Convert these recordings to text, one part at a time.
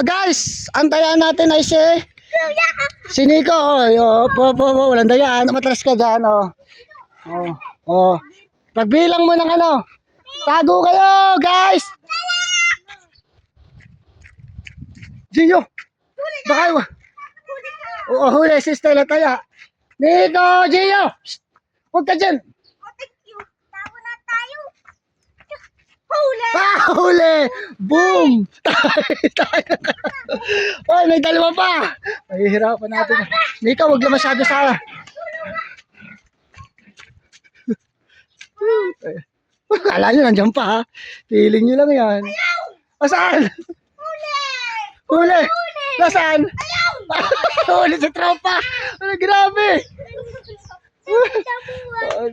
Guys, antayan natin ay si Nico. Walang dayaan. Matras ka dyan, Pagbilang mo ng ano. Tago kayo, guys. Gio. Baka huli si Stella taya. Nico, Gio. Huwag ka dyan. Huli! Boom! Oy, may dalawa pa. Mahihirapan natin. Nika, wag na masyado sa... Kala nyo nandiyan pa, ha? Feeling nyo lang yan. Saan? Huli! Nasaan? Huli sa tropa! Grabe!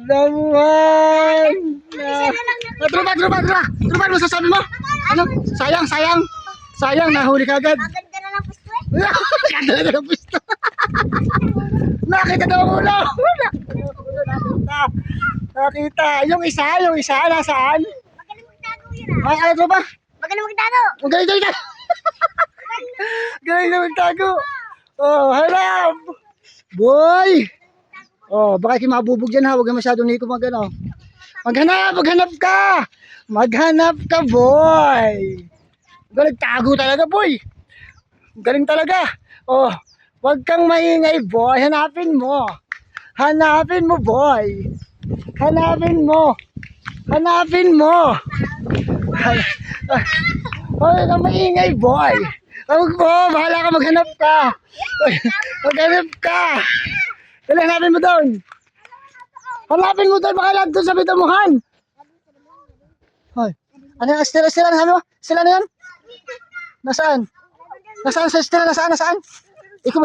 Damuhan! Tropa, ano sasabi mo? Ano? Sayang, nahuli ka agad. Ganda na ng pusto. Nakita daw ang ulo. Nakita. Yung isa, nasaan? Magaling magtago yun Ay, ano tropa? Magaling magtago. Galing na magtago. Harap! Boy! Baka kayo mabubog dyan, ha? Huwag na masyadong Nico mag-ano. Maghanap ka, boy. Galing tago talaga, boy. Galing talaga. Huwag kang maingay, boy. Hanapin mo, boy. Hanapin mo. Huwag kang maingay, boy. Huwag mo, bahala ka, maghanap ka. Maghanap ka. Hanapin mo doon. Baka lang doon sa bitamuhan. Hoy. Ano yung Estela na sabi mo? Estela na yan? Nasaan sa Estela? Nasaan? Ikaw